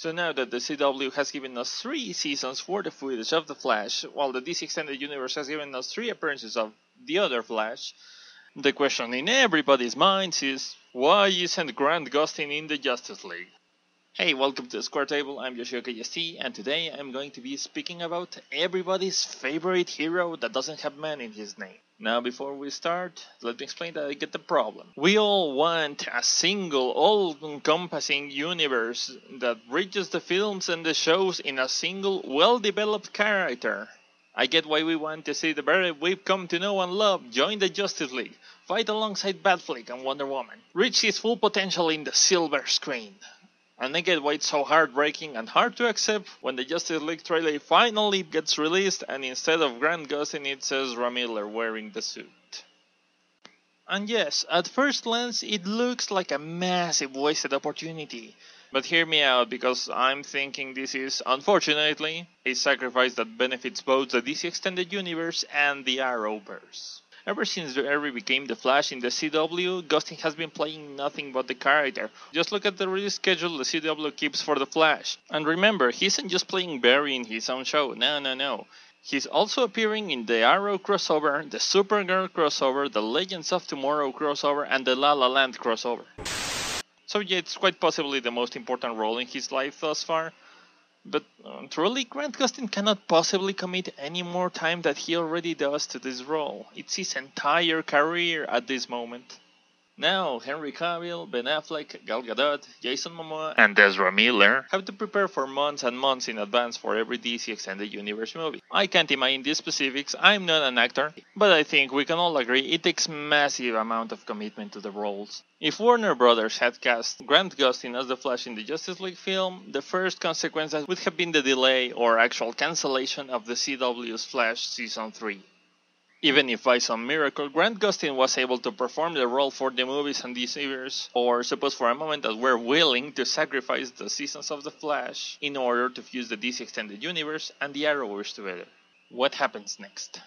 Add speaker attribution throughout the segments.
Speaker 1: So now that the CW has given us 3 seasons worth of footage of The Flash, while the DC Extended Universe has given us 3 appearances of the other Flash, the question in everybody's minds is, why isn't Grant Gustin in the Justice League? Hey, welcome to the Square Table, I'm Yoshioka ST, and today I'm going to be speaking about everybody's favorite hero that doesn't have man in his name. Now before we start, let me explain that I get the problem. We all want a single, all-encompassing universe that bridges the films and the shows in a single, well-developed character. I get why we want to see the very we've come to know and love join the Justice League, fight alongside Batfleck and Wonder Woman, reach his full potential in the silver screen. And I get why it's so heartbreaking and hard to accept when the Justice League trailer finally gets released and instead of Grant Gustin it says Ezra Miller wearing the suit. And yes, at first glance it looks like a massive wasted opportunity. But hear me out, because I'm thinking this is, unfortunately, a sacrifice that benefits both the DC Extended Universe and the Arrowverse. Ever since Barry became the Flash in the CW, Gustin has been playing nothing but the character. Just look at the release schedule the CW keeps for the Flash. And remember, he isn't just playing Barry in his own show, no. He's also appearing in the Arrow crossover, the Supergirl crossover, the Legends of Tomorrow crossover, and the La La Land crossover. So yeah, it's quite possibly the most important role in his life thus far. But truly, Grant Gustin cannot possibly commit any more time that he already does to this role. It's his entire career at this moment. Now, Henry Cavill, Ben Affleck, Gal Gadot, Jason Momoa, and Ezra Miller have to prepare for months and months in advance for every DC Extended Universe movie. I can't imagine the specifics, I'm not an actor, but I think we can all agree it takes massive amount of commitment to the roles. If Warner Brothers had cast Grant Gustin as the Flash in the Justice League film, the first consequence would have been the delay or actual cancellation of the CW's Flash Season 3. Even if by some miracle Grant Gustin was able to perform the role for the movies and the series, or suppose for a moment that we're willing to sacrifice the seasons of The Flash in order to fuse the DC Extended Universe and the Arrowverse together, what happens next?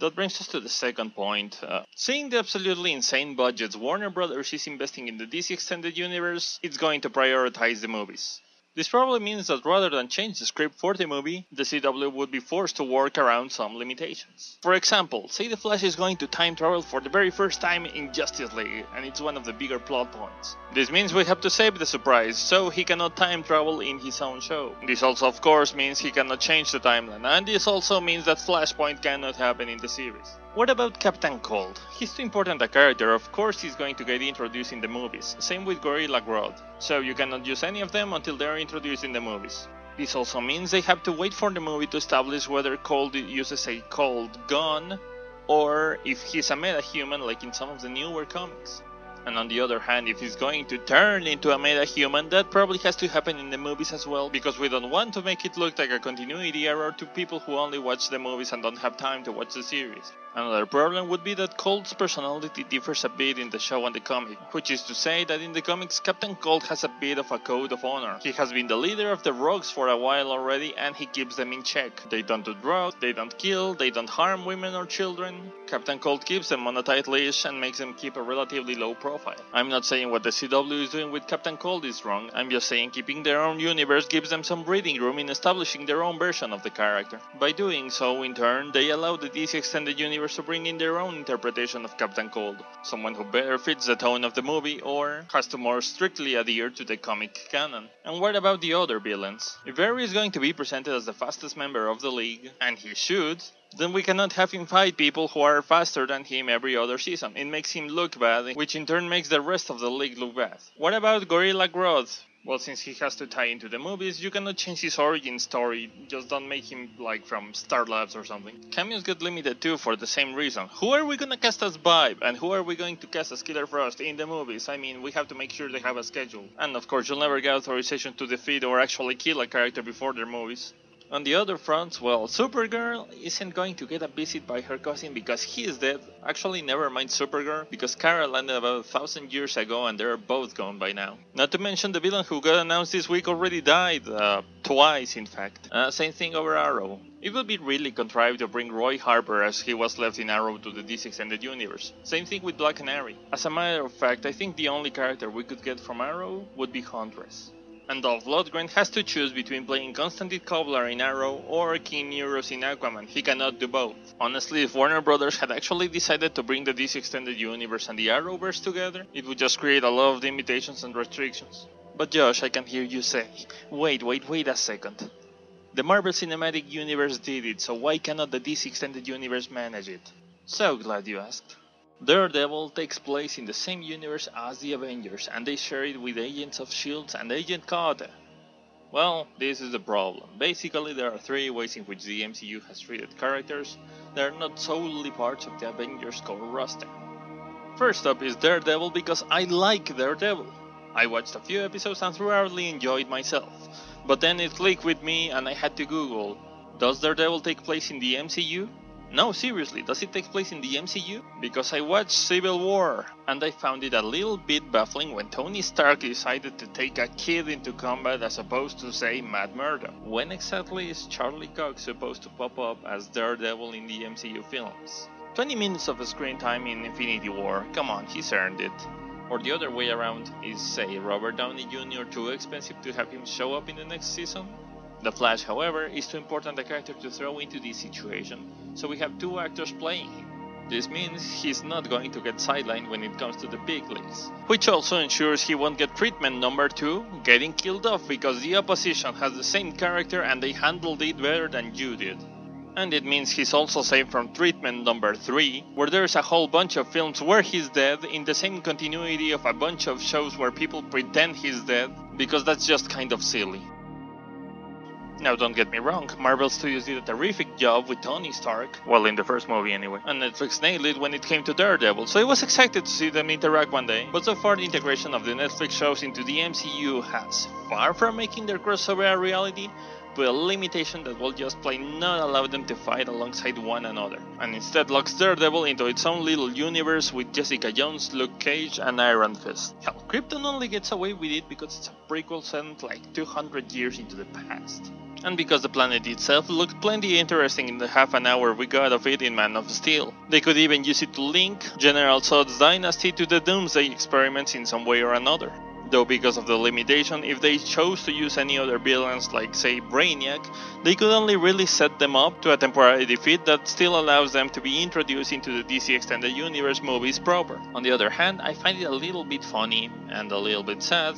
Speaker 1: That brings us to the second point. Seeing the absolutely insane budgets Warner Brothers is investing in the DC Extended Universe, it's going to prioritize the movies. This probably means that rather than change the script for the movie, the CW would be forced to work around some limitations. For example, say the Flash is going to time travel for the very first time in Justice League, and it's one of the bigger plot points. This means we have to save the surprise, so he cannot time travel in his own show. This also of course means he cannot change the timeline, and this also means that Flashpoint cannot happen in the series. What about Captain Cold? He's too important a character, of course he's going to get introduced in the movies, same with Gorilla Grodd, so you cannot use any of them until they're introduced in the movies. This also means they have to wait for the movie to establish whether Cold uses a cold gun, or if he's a meta-human like in some of the newer comics. And on the other hand, if he's going to turn into a meta-human, that probably has to happen in the movies as well, because we don't want to make it look like a continuity error to people who only watch the movies and don't have time to watch the series. Another problem would be that Cold's personality differs a bit in the show and the comic, which is to say that in the comics Captain Cold has a bit of a code of honor. He has been the leader of the Rogues for a while already and he keeps them in check. They don't do drugs, they don't kill, they don't harm women or children. Captain Cold keeps them on a tight leash and makes them keep a relatively low profile. I'm not saying what the CW is doing with Captain Cold is wrong, I'm just saying keeping their own universe gives them some breathing room in establishing their own version of the character. By doing so, in turn, they allow the DC Extended Universe to bring in their own interpretation of Captain Cold, someone who better fits the tone of the movie or has to more strictly adhere to the comic canon. And what about the other villains? If Barry is going to be presented as the fastest member of the League, and he should, then we cannot have him fight people who are faster than him every other season. It makes him look bad, which in turn makes the rest of the League look bad. What about Gorilla Grodd? Well, since he has to tie into the movies, you cannot change his origin story, just don't make him like from Star Labs or something. Cameos get limited too for the same reason. Who are we gonna cast as Vibe, and who are we going to cast as Killer Frost in the movies? I mean, we have to make sure they have a schedule. And of course, you'll never get authorization to defeat or actually kill a character before their movies. On the other fronts, well, Supergirl isn't going to get a visit by her cousin because he is dead. Actually, never mind Supergirl, because Kara landed about 1,000 years ago and they're both gone by now. Not to mention the villain who got announced this week already died, twice in fact. Same thing over Arrow. It would be really contrived to bring Roy Harper as he was left in Arrow to the DC Extended Universe. Same thing with Black Canary. As a matter of fact, I think the only character we could get from Arrow would be Huntress. And Dolph Lundgren has to choose between playing Constantine Cobbler in Arrow or King Neuros in Aquaman. He cannot do both. Honestly, if Warner Brothers had actually decided to bring the DC Extended Universe and the Arrowverse together, it would just create a lot of limitations and restrictions. But Josh, I can hear you say, wait a second. The Marvel Cinematic Universe did it, so why cannot the DC Extended Universe manage it? So glad you asked. Daredevil takes place in the same universe as the Avengers, and they share it with Agents of S.H.I.E.L.D. and Agent Carter. Well, this is the problem. Basically, there are three ways in which the MCU has treated characters that are not solely parts of the Avengers core roster. First up is Daredevil, because I like Daredevil. I watched a few episodes and thoroughly enjoyed myself, but then it clicked with me and I had to Google, does Daredevil take place in the MCU? No, seriously, does it take place in the MCU? Because I watched Civil War, and I found it a little bit baffling when Tony Stark decided to take a kid into combat as opposed to, say, Matt Murdock. When exactly is Charlie Cox supposed to pop up as Daredevil in the MCU films? 20 minutes of screen time in Infinity War, come on, he's earned it. Or the other way around, is, say, Robert Downey Jr. too expensive to have him show up in the next season? The Flash, however, is too important a character to throw into this situation, so we have two actors playing him. This means he's not going to get sidelined when it comes to the big leagues, which also ensures he won't get treatment number 2, getting killed off because the opposition has the same character and they handled it better than you did. And it means he's also safe from treatment number 3, where there's a whole bunch of films where he's dead in the same continuity of a bunch of shows where people pretend he's dead, because that's just kind of silly. Now don't get me wrong, Marvel Studios did a terrific job with Tony Stark, well in the first movie anyway, and Netflix nailed it when it came to Daredevil, so I was excited to see them interact one day, but so far the integration of the Netflix shows into the MCU has, far from making their crossover a reality, put a limitation that will just plain not allow them to fight alongside one another, and instead locks Daredevil into its own little universe with Jessica Jones, Luke Cage, and Iron Fist. Hell, Krypton only gets away with it because it's a prequel set like 200 years into the past. And because the planet itself looked plenty interesting in the half an hour we got of it in Man of Steel. They could even use it to link General Zod's dynasty to the Doomsday experiments in some way or another. Though because of the limitation, if they chose to use any other villains like say Brainiac, they could only really set them up to a temporary defeat that still allows them to be introduced into the DC Extended Universe movies proper. On the other hand, I find it a little bit funny, and a little bit sad,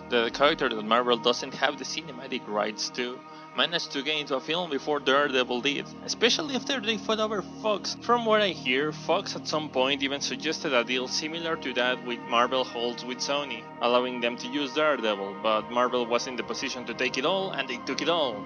Speaker 1: that a character that Marvel doesn't have the cinematic rights to managed to get into a film before Daredevil did, especially after they fought over Fox. From what I hear, Fox at some point even suggested a deal similar to that which Marvel holds with Sony, allowing them to use Daredevil, but Marvel was in the position to take it all, and they took it all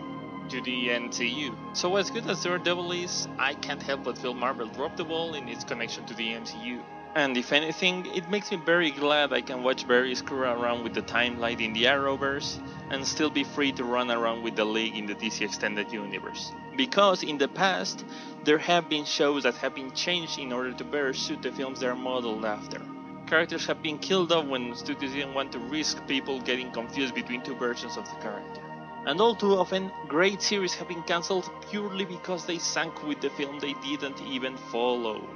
Speaker 1: to the MCU. So as good as Daredevil is, I can't help but feel Marvel dropped the ball in its connection to the MCU. And if anything, it makes me very glad I can watch Barry screw around with the timeline in the Arrowverse and still be free to run around with the League in the DC Extended Universe. Because in the past, there have been shows that have been changed in order to better suit the films they are modeled after. Characters have been killed off when studios didn't want to risk people getting confused between two versions of the character. And all too often, great series have been cancelled purely because they sank with the film they didn't even follow.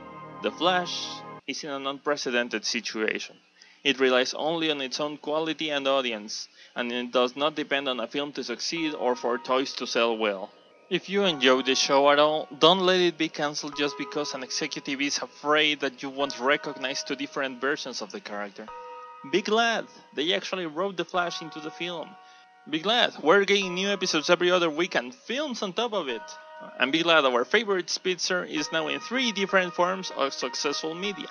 Speaker 1: The Flash is in an unprecedented situation. It relies only on its own quality and audience, and it does not depend on a film to succeed or for toys to sell well. If you enjoy the show at all, don't let it be cancelled just because an executive is afraid that you won't recognize two different versions of the character. Be glad they actually wrote the Flash into the film. Be glad we're getting new episodes every other week and films on top of it. And be glad our favorite speedster is now in 3 different forms of successful media.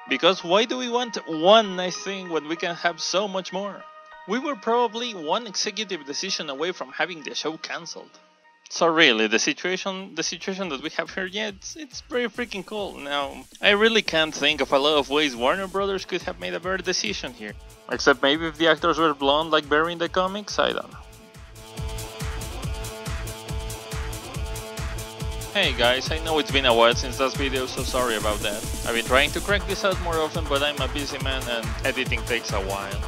Speaker 1: Because why do we want one nice thing when we can have so much more? We were probably one executive decision away from having the show cancelled. So really, the situation that we have here, yeah, it's pretty freaking cool. Now, I really can't think of a lot of ways Warner Brothers could have made a better decision here. Except maybe if the actors were blonde like Barry in the comics, I don't know. Hey guys, I know it's been a while since last video, so sorry about that. I've been trying to crank this out more often, but I'm a busy man and editing takes a while.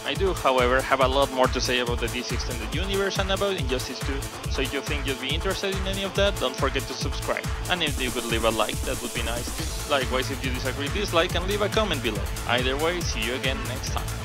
Speaker 1: I do, however, have a lot more to say about the DC Extended Universe and about Injustice 2, so if you think you'd be interested in any of that, don't forget to subscribe. And if you could leave a like, that would be nice too. Likewise, if you disagree, dislike and leave a comment below. Either way, see you again next time.